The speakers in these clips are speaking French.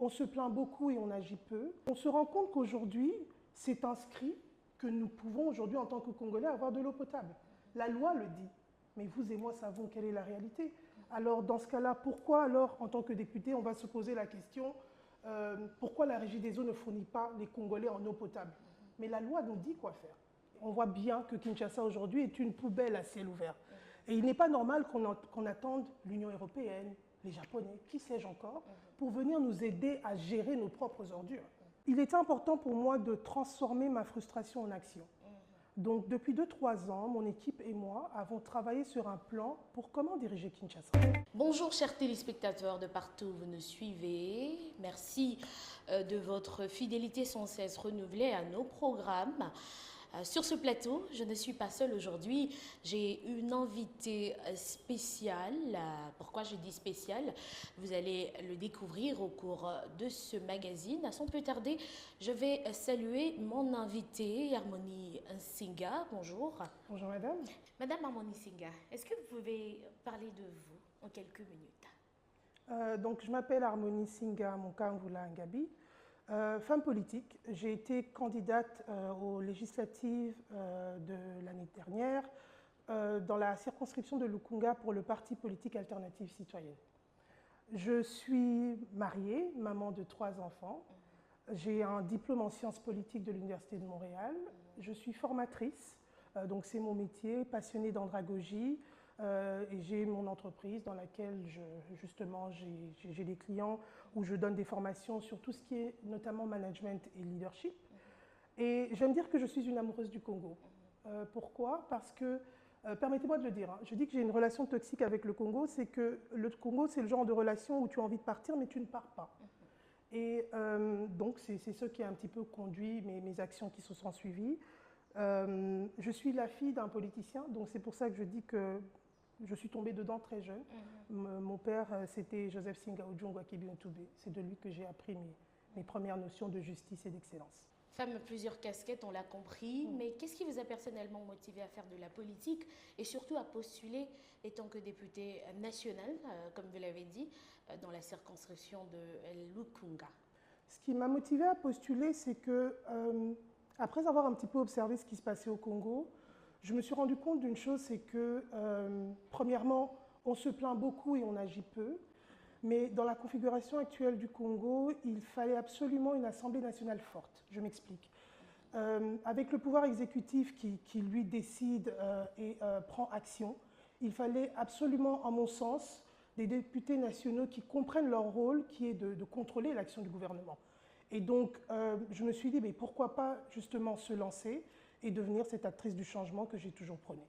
On se plaint beaucoup et on agit peu. On se rend compte qu'aujourd'hui, c'est inscrit que nous pouvons aujourd'hui, en tant que Congolais, avoir de l'eau potable. La loi le dit. Mais vous et moi savons quelle est la réalité. Alors, dans ce cas-là, pourquoi alors, en tant que député, on va se poser la question pourquoi la Régie des eaux ne fournit pas les Congolais en eau potable? Mais la loi nous dit quoi faire. On voit bien que Kinshasa aujourd'hui est une poubelle à ciel ouvert. Et il n'est pas normal qu'on attende l'Union européenne, les Japonais, qui sais-je encore, pour venir nous aider à gérer nos propres ordures. Il était important pour moi de transformer ma frustration en action. Donc depuis 2-3 ans, mon équipe et moi avons travaillé sur un plan pour comment diriger Kinshasa. Bonjour chers téléspectateurs de partout où vous nous suivez. Merci de votre fidélité sans cesse renouvelée à nos programmes. Sur ce plateau, je ne suis pas seule aujourd'hui, j'ai une invitée spéciale. Pourquoi je dis spéciale? Vous allez le découvrir au cours de ce magazine. Sans plus tarder, je vais saluer mon invitée, Harmonie Nsinga. Bonjour. Bonjour madame. Madame Harmonie Nsinga, est-ce que vous pouvez parler de vous en quelques minutes? Donc je m'appelle Harmonie Nsinga Moukangula Ngabi. Femme politique, j'ai été candidate aux législatives de l'année dernière dans la circonscription de Lukunga pour le parti politique Alternative Citoyenne. Je suis mariée, maman de 3 enfants. J'ai un diplôme en sciences politiques de l'Université de Montréal. Je suis formatrice, donc c'est mon métier, passionnée d'andragogie. Et j'ai mon entreprise dans laquelle justement j'ai des clients où je donne des formations sur tout ce qui est notamment management et leadership. Et j'aime dire que je suis une amoureuse du Congo. Pourquoi? Parce que, permettez-moi de le dire, hein, je dis que j'ai une relation toxique avec le Congo, c'est que le Congo c'est le genre de relation où tu as envie de partir mais tu ne pars pas. Et donc c'est ce qui a un petit peu conduit mes actions qui se sont suivies. Je suis la fille d'un politicien, donc c'est pour ça que je dis que je suis tombée dedans très jeune. Mon père, c'était Joseph Singa Ojungwa Kebiontube. C'est de lui que j'ai appris mes premières notions de justice et d'excellence. Femme à plusieurs casquettes, on l'a compris, mais qu'est-ce qui vous a personnellement motivé à faire de la politique et surtout à postuler étant que députée nationale, comme vous l'avez dit, dans la circonscription de Lukunga? Ce qui m'a motivée à postuler, c'est que, après avoir un petit peu observé ce qui se passait au Congo, je me suis rendu compte d'une chose, c'est que, premièrement, on se plaint beaucoup et on agit peu, mais dans la configuration actuelle du Congo, il fallait absolument une Assemblée nationale forte. Je m'explique. Avec le pouvoir exécutif qui lui décide et prend action, il fallait absolument, en mon sens, des députés nationaux qui comprennent leur rôle, qui est de contrôler l'action du gouvernement. Et donc, je me suis dit, mais pourquoi pas justement se lancer et devenir cette actrice du changement que j'ai toujours prôné.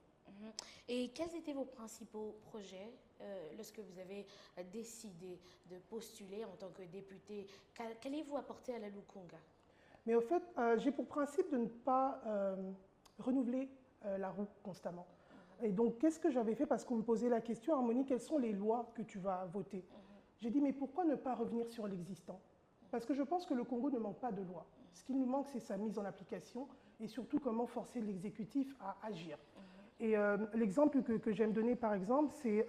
Et quels étaient vos principaux projets lorsque vous avez décidé de postuler en tant que députée? Qu'allez-vous apporter à la Lukunga? Mais au fait, j'ai pour principe de ne pas renouveler la roue constamment. Et donc, qu'est-ce que j'avais fait? Parce qu'on me posait la question, Harmonie, quelles sont les lois que tu vas voter? J'ai dit, mais pourquoi ne pas revenir sur l'existant? Parce que je pense que le Congo ne manque pas de loi. Ce qui nous manque, c'est sa mise en application et surtout comment forcer l'exécutif à agir. Et l'exemple que j'aime donner, par exemple, c'est,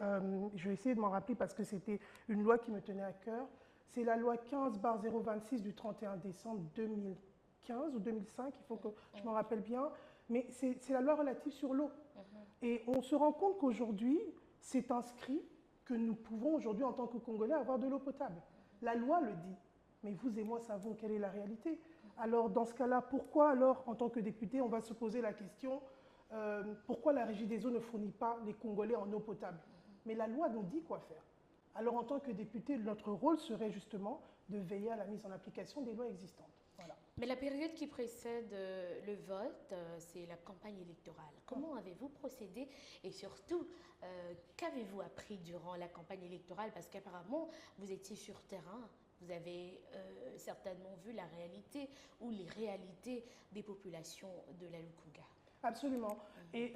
je vais essayer de m'en rappeler parce que c'était une loi qui me tenait à cœur, c'est la loi 15/026 du 31 décembre 2015 ou 2005, il faut que je m'en rappelle bien, mais c'est la loi relative sur l'eau. Et on se rend compte qu'aujourd'hui, c'est inscrit que nous pouvons aujourd'hui, en tant que Congolais, avoir de l'eau potable. La loi le dit. Mais vous et moi savons quelle est la réalité. Alors, dans ce cas-là, pourquoi alors, en tant que député, on va se poser la question pourquoi la Régie des eaux ne fournit pas les Congolais en eau potable? Mais la loi nous dit quoi faire. Alors, en tant que député, notre rôle serait justement de veiller à la mise en application des lois existantes. Voilà. Mais la période qui précède le vote, c'est la campagne électorale. Comment avez-vous procédé et surtout, qu'avez-vous appris durant la campagne électorale? Parce qu'apparemment, vous étiez sur terrain. Vous avez certainement vu la réalité ou les réalités des populations de la Lukunga. Absolument. Et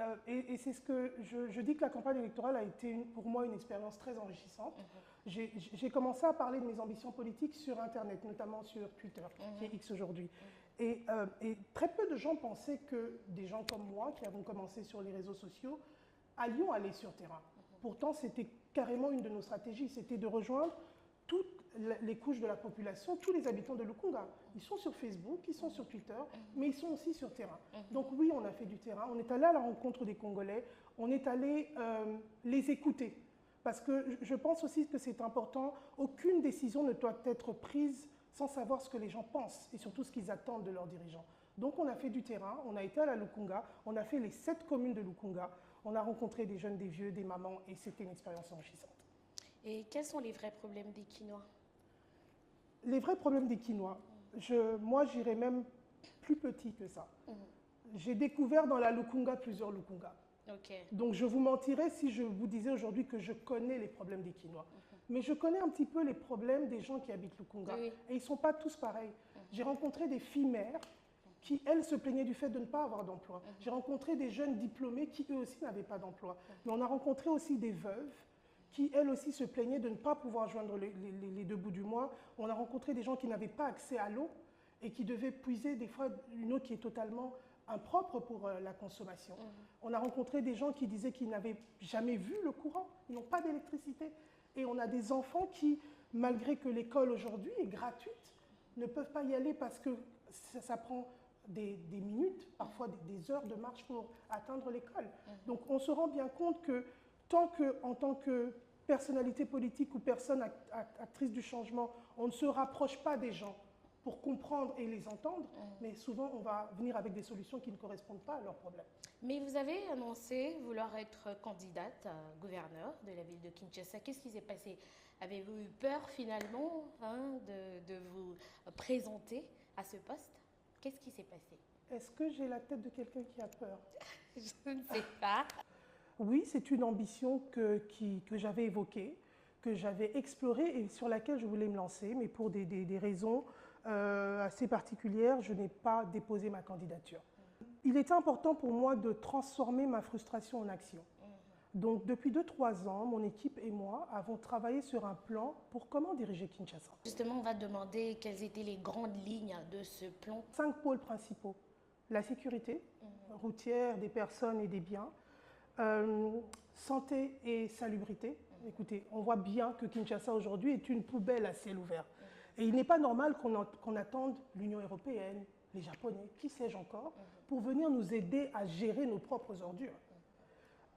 c'est ce que je dis que la campagne électorale a été pour moi une expérience très enrichissante. J'ai commencé à parler de mes ambitions politiques sur Internet, notamment sur Twitter, qui est X aujourd'hui. Et très peu de gens pensaient que des gens comme moi, qui avons commencé sur les réseaux sociaux, allions aller sur terrain. Pourtant, c'était carrément une de nos stratégies, c'était de rejoindre toute les couches de la population, tous les habitants de Lukunga. Ils sont sur Facebook, ils sont sur Twitter, mais ils sont aussi sur terrain. Donc oui, on a fait du terrain, on est allé à la rencontre des Congolais, on est allé les écouter. Parce que je pense aussi que c'est important, aucune décision ne doit être prise sans savoir ce que les gens pensent et surtout ce qu'ils attendent de leurs dirigeants. Donc on a fait du terrain, on a été à la Lukunga, on a fait les 7 communes de Lukunga, on a rencontré des jeunes, des vieux, des mamans et c'était une expérience enrichissante. Et quels sont les vrais problèmes des Kinois? Les vrais problèmes des Kinois, moi j'irais même plus petit que ça. J'ai découvert dans la Lukunga plusieurs Lukunga. Okay. Donc je vous mentirais si je vous disais aujourd'hui que je connais les problèmes des Kinois. Mais je connais un petit peu les problèmes des gens qui habitent Lukunga. Oui. Et ils ne sont pas tous pareils. J'ai rencontré des filles mères qui, elles, se plaignaient du fait de ne pas avoir d'emploi. J'ai rencontré des jeunes diplômés qui, eux aussi, n'avaient pas d'emploi. Mais on a rencontré aussi des veuves qui, elles aussi, se plaignaient de ne pas pouvoir joindre les 2 bouts du mois. On a rencontré des gens qui n'avaient pas accès à l'eau et qui devaient puiser des fois une eau qui est totalement impropre pour la consommation. On a rencontré des gens qui disaient qu'ils n'avaient jamais vu le courant, ils n'ont pas d'électricité. Et on a des enfants qui, malgré que l'école aujourd'hui est gratuite, ne peuvent pas y aller parce que ça prend des minutes, parfois des heures de marche pour atteindre l'école. Donc on se rend bien compte que en tant que personnalité politique ou personne actrice du changement, on ne se rapproche pas des gens pour comprendre et les entendre, mais souvent on va venir avec des solutions qui ne correspondent pas à leurs problèmes. Mais vous avez annoncé vouloir être candidate à gouverneur de la ville de Kinshasa. Qu'est-ce qui s'est passé? Avez-vous eu peur finalement de vous présenter à ce poste? Qu'est-ce qui s'est passé? Est-ce que j'ai la tête de quelqu'un qui a peur? Je ne sais pas. Oui, c'est une ambition que j'avais évoquée, que j'avais explorée et sur laquelle je voulais me lancer, mais pour des raisons assez particulière, je n'ai pas déposé ma candidature. Il était important pour moi de transformer ma frustration en action. Donc depuis 2-3 ans, mon équipe et moi avons travaillé sur un plan pour comment diriger Kinshasa. Justement, on va demander quelles étaient les grandes lignes de ce plan. 5 pôles principaux. La sécurité routière des personnes et des biens, santé et salubrité. Écoutez, on voit bien que Kinshasa aujourd'hui est une poubelle à ciel ouvert. Et il n'est pas normal qu'on attende l'Union européenne, les Japonais, qui sais-je encore, pour venir nous aider à gérer nos propres ordures.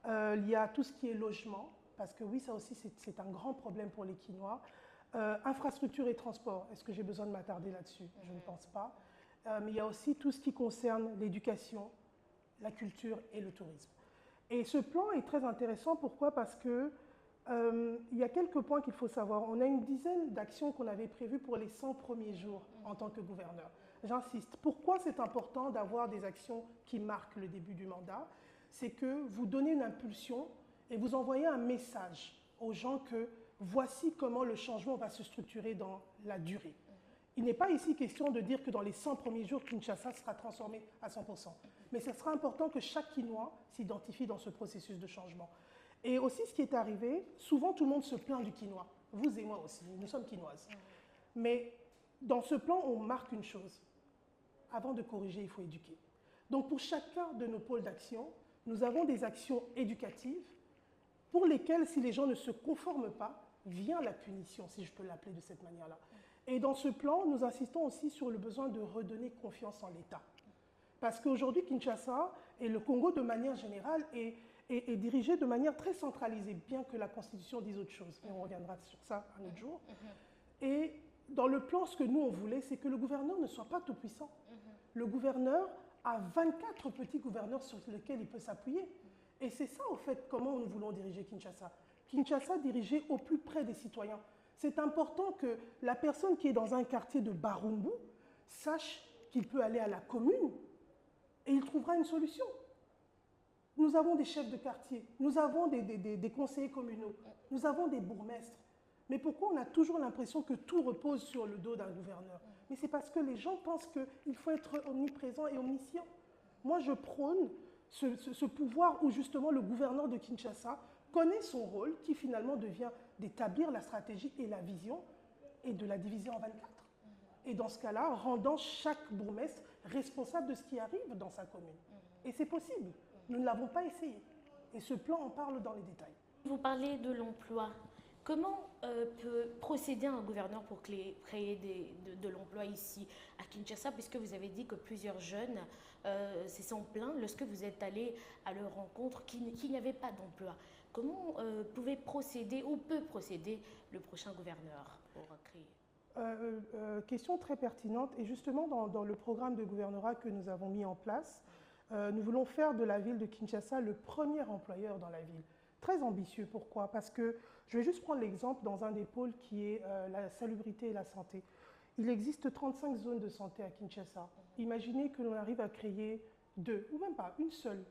Il y a tout ce qui est logement, parce que oui, ça aussi c'est un grand problème pour les Kinois. Infrastructure et transport, est-ce que j'ai besoin de m'attarder là-dessus? Je ne pense pas. Mais il y a aussi tout ce qui concerne l'éducation, la culture et le tourisme. Et ce plan est très intéressant, pourquoi? Parce que il y a quelques points qu'il faut savoir. On a une dizaine d'actions qu'on avait prévues pour les 100 premiers jours en tant que gouverneur. J'insiste. Pourquoi c'est important d'avoir des actions qui marquent le début du mandat? C'est que vous donnez une impulsion et vous envoyez un message aux gens que voici comment le changement va se structurer dans la durée. Il n'est pas ici question de dire que dans les 100 premiers jours, Kinshasa sera transformé à 100%. Mais ce sera important que chaque Kinois s'identifie dans ce processus de changement. Et aussi, ce qui est arrivé, souvent tout le monde se plaint du quinoa. Vous et moi aussi, nous sommes quinoises. Mais dans ce plan, on marque une chose. Avant de corriger, il faut éduquer. Donc pour chacun de nos pôles d'action, nous avons des actions éducatives pour lesquelles, si les gens ne se conforment pas, vient la punition, si je peux l'appeler de cette manière-là. Et dans ce plan, nous insistons aussi sur le besoin de redonner confiance en l'État. Parce qu'aujourd'hui, Kinshasa et le Congo, de manière générale, est dirigé de manière très centralisée, bien que la Constitution dise autre chose. Mais on reviendra sur ça un autre jour. Et dans le plan, ce que nous, on voulait, c'est que le gouverneur ne soit pas tout puissant. Le gouverneur a 24 petits gouverneurs sur lesquels il peut s'appuyer. Et c'est ça, au fait, comment nous voulons diriger Kinshasa. Kinshasa dirigé au plus près des citoyens. C'est important que la personne qui est dans un quartier de Barumbu sache qu'il peut aller à la commune et il trouvera une solution. Nous avons des chefs de quartier, nous avons des conseillers communaux, nous avons des bourgmestres. Mais pourquoi on a toujours l'impression que tout repose sur le dos d'un gouverneur? Mais c'est parce que les gens pensent qu'il faut être omniprésent et omniscient. Moi, je prône ce pouvoir où justement le gouverneur de Kinshasa connaît son rôle, qui finalement devient d'établir la stratégie et la vision et de la diviser en 24. Et dans ce cas-là, rendant chaque bourgmestre responsable de ce qui arrive dans sa commune. Et c'est possible. Nous ne l'avons pas essayé. Et ce plan en parle dans les détails. Vous parlez de l'emploi. Comment peut procéder un gouverneur pour créer de l'emploi ici à Kinshasa, puisque vous avez dit que plusieurs jeunes se sont plaints lorsque vous êtes allé à leur rencontre qu'il n'y avait pas d'emploi. Comment pouvait procéder ou peut procéder le prochain gouverneur pour créer? Question très pertinente. Et justement, dans le programme de gouvernorat que nous avons mis en place, nous voulons faire de la ville de Kinshasa le premier employeur dans la ville. Très ambitieux. Pourquoi? Parce que je vais juste prendre l'exemple dans un des pôles qui est la salubrité et la santé. Il existe 35 zones de santé à Kinshasa. Imaginez que l'on arrive à créer 2, ou même pas, une seule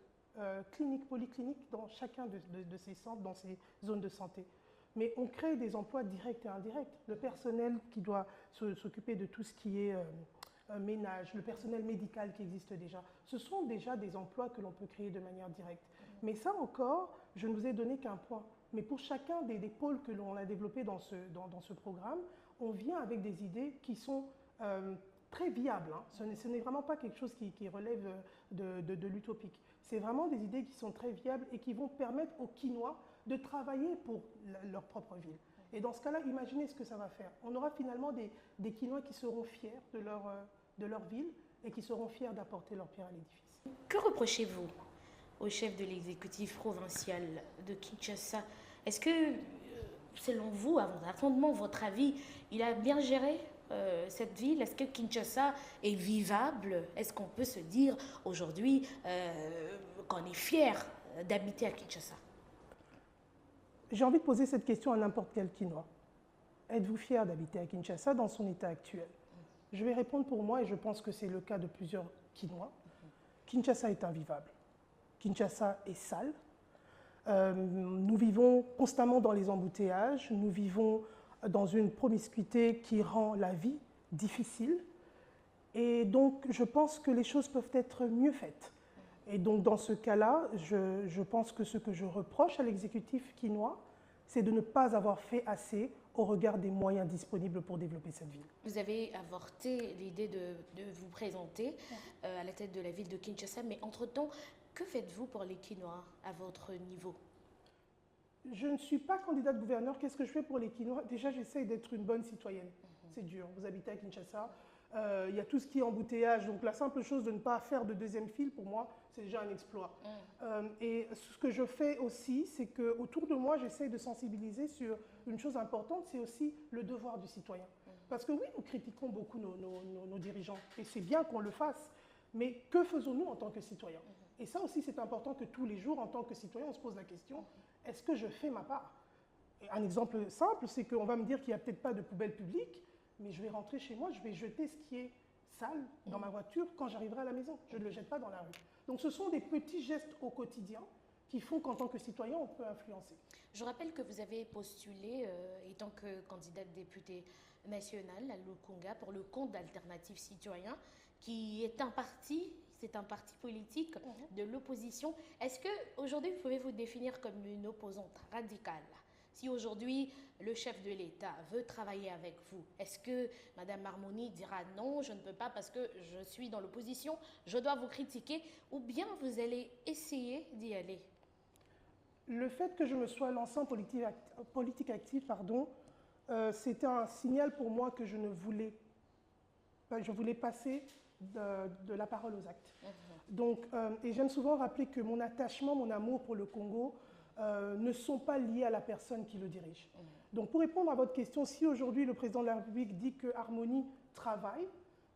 clinique, polyclinique dans chacun de ces centres, dans ces zones de santé. Mais on crée des emplois directs et indirects. Le personnel qui doit s'occuper de tout ce qui est ménage, le personnel médical qui existe déjà, ce sont déjà des emplois que l'on peut créer de manière directe. Mais ça encore, je ne vous ai donné qu'un point. Mais pour chacun des pôles que l'on a développés dans ce programme, on vient avec des idées qui sont très viables. Hein. Ce n'est vraiment pas quelque chose qui relève de l'utopique. C'est vraiment des idées qui sont très viables et qui vont permettre aux Kinois de travailler pour leur propre ville. Et dans ce cas-là, imaginez ce que ça va faire. On aura finalement des Kinois qui seront fiers de leur ville et qui seront fiers d'apporter leur pierre à l'édifice. Que reprochez-vous au chef de l'exécutif provincial de Kinshasa? Est-ce que, selon vous, à votre fondement, votre avis, il a bien géré cette ville? Est-ce que Kinshasa est vivable? Est-ce qu'on peut se dire aujourd'hui qu'on est fier d'habiter à Kinshasa? J'ai envie de poser cette question à n'importe quel Kinois. Êtes-vous fier d'habiter à Kinshasa dans son état actuel? Je vais répondre pour moi et je pense que c'est le cas de plusieurs Kinois. Kinshasa est invivable. Kinshasa est sale. Nous vivons constamment dans les embouteillages. Nous vivons dans une promiscuité qui rend la vie difficile. Et donc, je pense que les choses peuvent être mieux faites. Et donc, dans ce cas-là, je pense que ce que je reproche à l'exécutif kinois, c'est de ne pas avoir fait assez au regard des moyens disponibles pour développer cette ville. Vous avez avorté l'idée de vous présenter à la tête de la ville de Kinshasa, mais entre-temps, que faites-vous pour les Kinois à votre niveau? Je ne suis pas candidate gouverneur. Qu'est-ce que je fais pour les Kinois? Déjà, j'essaye d'être une bonne citoyenne. C'est dur. Vous habitez à Kinshasa. Il y a tout ce qui est embouteillage. Donc, la simple chose de ne pas faire de deuxième fil, pour moi, c'est déjà un exploit. Et ce que je fais aussi, c'est qu'autour de moi, j'essaye de sensibiliser sur une chose importante, c'est aussi le devoir du citoyen. Parce que oui, nous critiquons beaucoup nos dirigeants. Et c'est bien qu'on le fasse. Mais que faisons-nous en tant que citoyens? Et ça aussi, c'est important que tous les jours, en tant que citoyen, on se pose la question, est-ce que je fais ma part? Et un exemple simple, c'est qu'on va me dire qu'il n'y a peut-être pas de poubelle publique, mais je vais rentrer chez moi, je vais jeter ce qui est sale dans ma voiture quand j'arriverai à la maison. Je ne le jette pas dans la rue. Donc ce sont des petits gestes au quotidien qui font qu'en tant que citoyen, on peut influencer. Je rappelle que vous avez postulé, étant que candidate députée nationale à l'Ukonga, pour le compte d'Alternative Citoyen, qui est un parti, c'est un parti politique de l'opposition. Est-ce qu'aujourd'hui, vous pouvez vous définir comme une opposante radicale? Si aujourd'hui, le chef de l'État veut travailler avec vous, est-ce que Mme Harmonie dira non, je ne peux pas parce que je suis dans l'opposition, je dois vous critiquer, ou bien vous allez essayer d'y aller? Le fait que je me sois lancée en politique active, c'était un signal pour moi que je voulais passer de la parole aux actes. Donc, et j'aime souvent rappeler que mon attachement, mon amour pour le Congo ne sont pas liés à la personne qui le dirige. Donc, pour répondre à votre question, si aujourd'hui le président de la République dit que Harmonie travaille,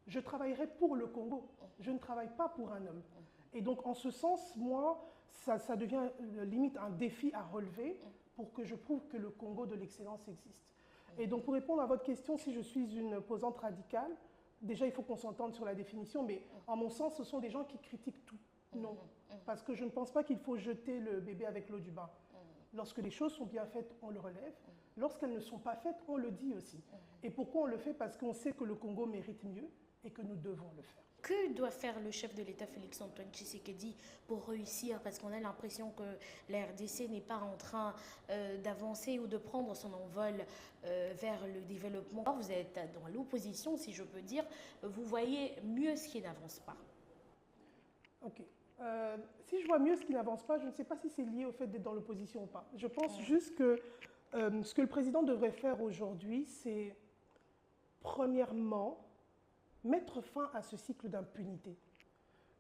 je travaillerai pour le Congo. Je ne travaille pas pour un homme. Et donc, en ce sens, moi, ça devient limite un défi à relever pour que je prouve que le Congo de l'excellence existe. Et donc, pour répondre à votre question, si je suis une opposante radicale, déjà, il faut qu'on s'entende sur la définition, mais en mon sens, ce sont des gens qui critiquent tout. Non, parce que je ne pense pas qu'il faut jeter le bébé avec l'eau du bain. Lorsque les choses sont bien faites, on le relève. Lorsqu'elles ne sont pas faites, on le dit aussi. Et pourquoi on le fait? Parce qu'on sait que le Congo mérite mieux et que nous devons le faire. Que doit faire le chef de l'État, Félix-Antoine Tshisekedi, pour réussir? Parce qu'on a l'impression que la RDC n'est pas en train d'avancer ou de prendre son envol vers le développement. Or, vous êtes dans l'opposition, si je peux dire. Vous voyez mieux ce qui n'avance pas. Ok. Si je vois mieux ce qui n'avance pas, je ne sais pas si c'est lié au fait d'être dans l'opposition ou pas. Je pense juste que Ce que le président devrait faire aujourd'hui, c'est premièrement mettre fin à ce cycle d'impunité.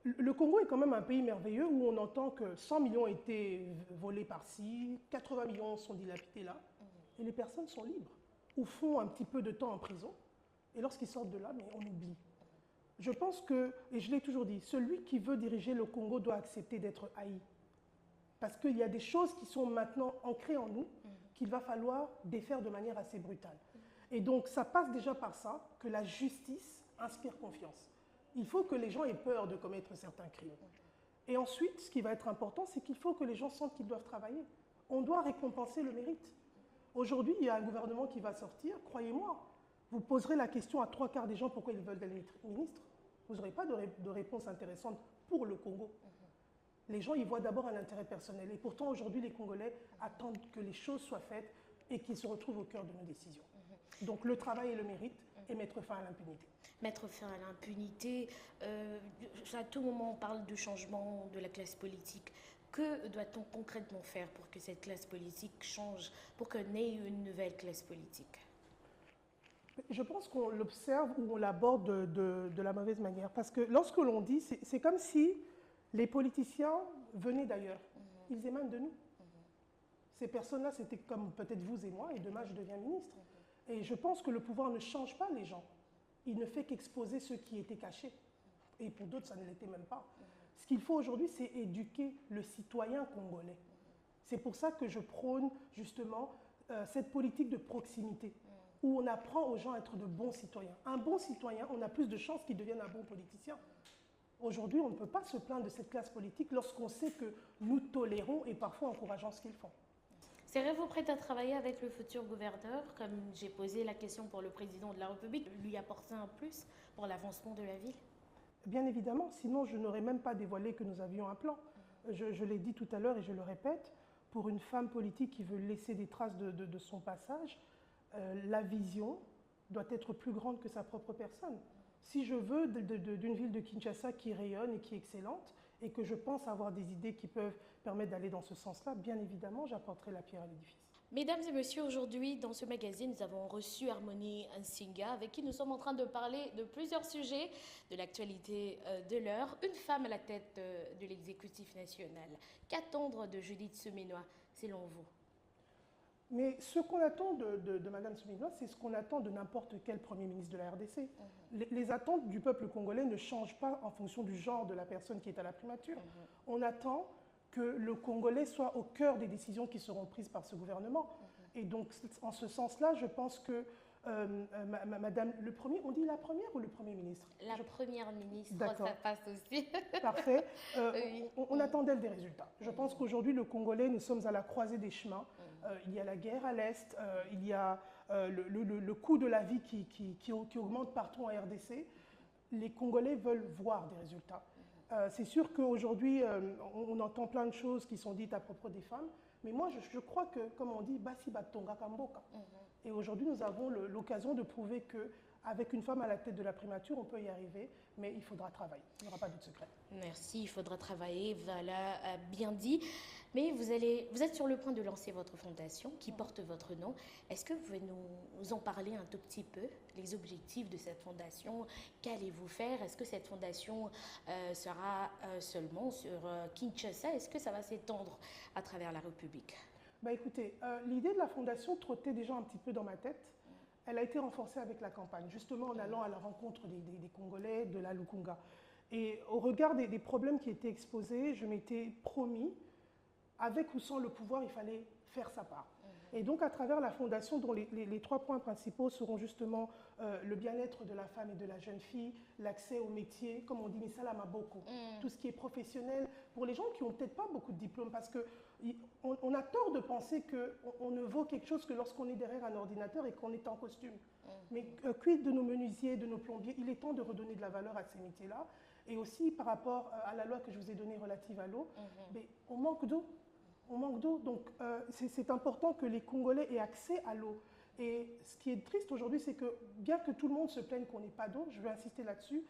Le Congo est quand même un pays merveilleux où on entend que 100 millions ont été volés par-ci, 80 millions sont dilapidés là, et les personnes sont libres, ou font un petit peu de temps en prison, et lorsqu'ils sortent de là, mais on oublie. Je pense que, et je l'ai toujours dit, celui qui veut diriger le Congo doit accepter d'être haï. Parce qu'il y a des choses qui sont maintenant ancrées en nous, qu'il va falloir défaire de manière assez brutale. Et donc ça passe déjà par ça, que la justice inspire confiance. Il faut que les gens aient peur de commettre certains crimes. Et ensuite, ce qui va être important, c'est qu'il faut que les gens sentent qu'ils doivent travailler. On doit récompenser le mérite. Aujourd'hui, il y a un gouvernement qui va sortir, croyez-moi, vous poserez la question à 3/4 des gens pourquoi ils veulent devenir ministre. Vous n'aurez pas de réponse intéressante pour le Congo. Les gens y voient d'abord un intérêt personnel. Et pourtant, aujourd'hui, les Congolais attendent que les choses soient faites et qu'ils se retrouvent au cœur de nos décisions. Donc le travail et le mérite, et mettre fin à l'impunité. Mettre fin à l'impunité, à tout moment on parle de changement de la classe politique. Que doit-on concrètement faire pour que cette classe politique change, pour qu'on ait une nouvelle classe politique? Je pense qu'on l'observe ou on l'aborde de la mauvaise manière. Parce que lorsque l'on dit, c'est comme si les politiciens venaient d'ailleurs. Ils émanent de nous. Ces personnes-là, c'était comme peut-être vous et moi, et demain je deviens ministre. Et je pense que le pouvoir ne change pas les gens. Il ne fait qu'exposer ceux qui étaient cachés. Et pour d'autres, ça ne l'était même pas. Ce qu'il faut aujourd'hui, c'est éduquer le citoyen congolais. C'est pour ça que je prône justement cette politique de proximité, où on apprend aux gens à être de bons citoyens. Un bon citoyen, on a plus de chances qu'il devienne un bon politicien. Aujourd'hui, on ne peut pas se plaindre de cette classe politique lorsqu'on sait que nous tolérons et parfois encourageons ce qu'ils font. Serez-vous prête à travailler avec le futur gouverneur, comme j'ai posé la question pour le président de la République, lui apporter un plus pour l'avancement de la ville? Bien évidemment, sinon je n'aurais même pas dévoilé que nous avions un plan. Je l'ai dit tout à l'heure et je le répète, pour une femme politique qui veut laisser des traces de son passage, la vision doit être plus grande que sa propre personne. Si je veux d'une ville de Kinshasa qui rayonne et qui est excellente, et que je pense avoir des idées qui peuvent permettre d'aller dans ce sens-là, bien évidemment, j'apporterai la pierre à l'édifice. Mesdames et messieurs, aujourd'hui, dans ce magazine, nous avons reçu Harmonie Nsinga, avec qui nous sommes en train de parler de plusieurs sujets de l'actualité de l'heure. Une femme à la tête de l'exécutif national. Qu'attendre de Judith Seminois, selon vous? Mais ce qu'on attend de Mme Seminois, c'est ce qu'on attend de n'importe quel Premier ministre de la RDC. Les attentes du peuple congolais ne changent pas en fonction du genre de la personne qui est à la primature. On attend que le Congolais soit au cœur des décisions qui seront prises par ce gouvernement. Et donc, en ce sens-là, je pense que Madame le Premier, on dit la première ou le Premier ministre? La Première ministre, d'accord, ça passe aussi. Parfait. On attend d'elle des résultats. Je pense qu'aujourd'hui, le Congolais, nous sommes à la croisée des chemins. Il y a la guerre à l'Est, il y a le coût de la vie qui augmente partout en RDC. Les Congolais veulent voir des résultats. C'est sûr qu'aujourd'hui, on entend plein de choses qui sont dites à propos des femmes, mais moi, je crois que, comme on dit, Basi Batonga Kamboka. Et aujourd'hui, nous avons l'occasion de prouver qu'avec une femme à la tête de la primature, on peut y arriver, mais il faudra travailler. Il n'y aura pas de secret. Merci, il faudra travailler, voilà, bien dit. Mais vous êtes sur le point de lancer votre fondation qui porte votre nom. Est-ce que vous pouvez nous en parler un tout petit peu, les objectifs de cette fondation? Qu'allez-vous faire? Est-ce que cette fondation sera seulement sur Kinshasa? Est-ce que ça va s'étendre à travers la République? Bah écoutez, l'idée de la fondation trottait déjà un petit peu dans ma tête. Elle a été renforcée avec la campagne, justement en allant à la rencontre des Congolais, de la Lukunga. Et au regard des problèmes qui étaient exposés, je m'étais promis, avec ou sans le pouvoir, il fallait faire sa part. Et donc, à travers la fondation, dont les 3 points principaux seront justement le bien-être de la femme et de la jeune fille, l'accès au métier, comme on dit, misala maboko, tout ce qui est professionnel, pour les gens qui n'ont peut-être pas beaucoup de diplômes, parce qu'on a tort de penser qu'on ne vaut quelque chose que lorsqu'on est derrière un ordinateur et qu'on est en costume. Mais quid de nos menuisiers, de nos plombiers? Il est temps de redonner de la valeur à ces métiers-là. Et aussi, par rapport à la loi que je vous ai donnée relative à l'eau, mais on manque d'eau. On manque d'eau, donc c'est important que les Congolais aient accès à l'eau. Et ce qui est triste aujourd'hui, c'est que bien que tout le monde se plaigne qu'on n'ait pas d'eau, je vais insister là-dessus,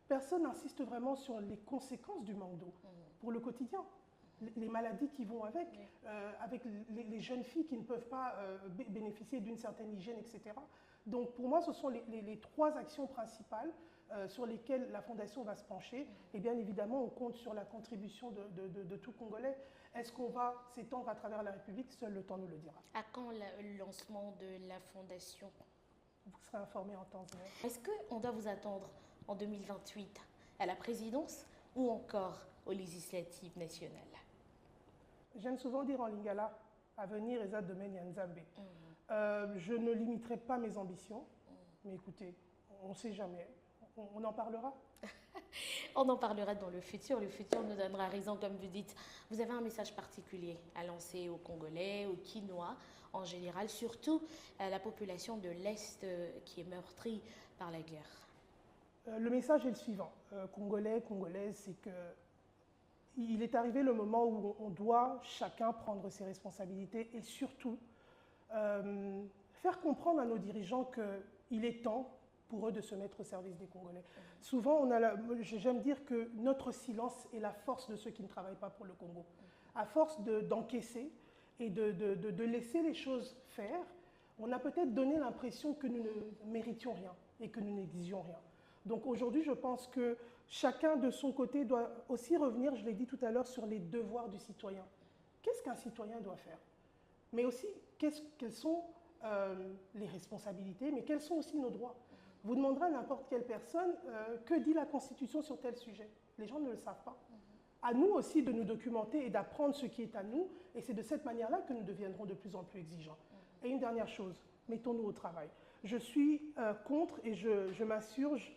personne n'insiste vraiment sur les conséquences du manque d'eau pour le quotidien. les maladies qui vont avec, Oui. avec les jeunes filles qui ne peuvent pas bénéficier d'une certaine hygiène, etc. Donc pour moi, ce sont les trois actions principales sur lesquelles la Fondation va se pencher. Et bien évidemment, on compte sur la contribution de tout Congolais. Est-ce qu'on va s'étendre à travers la République? Seul le temps nous le dira. À quand le lancement de la fondation? Vous serez informé en temps et heure. Est-ce qu'on doit vous attendre en 2028 à la présidence ou encore aux législatives nationales? J'aime souvent dire en lingala, avenir est de Nzambe. Je ne limiterai pas mes ambitions, mais écoutez, on ne sait jamais. On en parlera. On en parlera dans le futur. Le futur nous donnera raison, comme vous dites. Vous avez un message particulier à lancer aux Congolais, aux Quinois en général, surtout à la population de l'Est qui est meurtrie par la guerre. Le message est le suivant. Congolais, Congolaises, c'est que il est arrivé le moment où on doit chacun prendre ses responsabilités et surtout faire comprendre à nos dirigeants qu'il est temps pour eux de se mettre au service des Congolais. Souvent, j'aime dire que notre silence est la force de ceux qui ne travaillent pas pour le Congo. À force d'encaisser et de laisser les choses faire, on a peut-être donné l'impression que nous ne méritions rien et que nous n'exigeons rien. Donc aujourd'hui, je pense que chacun de son côté doit aussi revenir, je l'ai dit tout à l'heure, sur les devoirs du citoyen. Qu'est-ce qu'un citoyen doit faire? Mais aussi, quelles sont les responsabilités, mais quels sont aussi nos droits? Vous demanderez à n'importe quelle personne que dit la Constitution sur tel sujet. Les gens ne le savent pas. À nous aussi de nous documenter et d'apprendre ce qui est à nous, et c'est de cette manière-là que nous deviendrons de plus en plus exigeants. Et une dernière chose, mettons-nous au travail. Je suis contre, et je m'insurge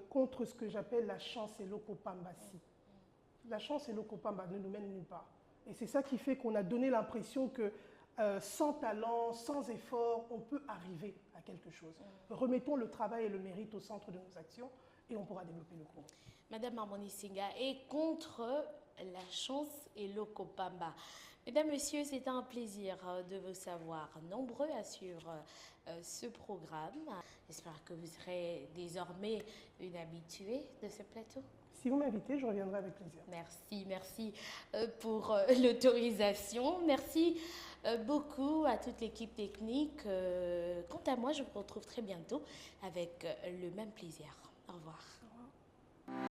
contre ce que j'appelle la chance et l'okopambasi. La chance et l'okopamba ne nous mènent nulle part. Et c'est ça qui fait qu'on a donné l'impression que sans talent, sans effort, on peut arriver à quelque chose. Remettons le travail et le mérite au centre de nos actions et on pourra développer le Congo. Madame Harmonie Singa est contre la chance et l'okopamba. Mesdames, Messieurs, c'est un plaisir de vous savoir nombreux à suivre ce programme. J'espère que vous serez désormais une habituée de ce plateau. Si vous m'invitez, je reviendrai avec plaisir. Merci pour l'autorisation. Merci beaucoup à toute l'équipe technique. Quant à moi, je vous retrouve très bientôt avec le même plaisir. Au revoir.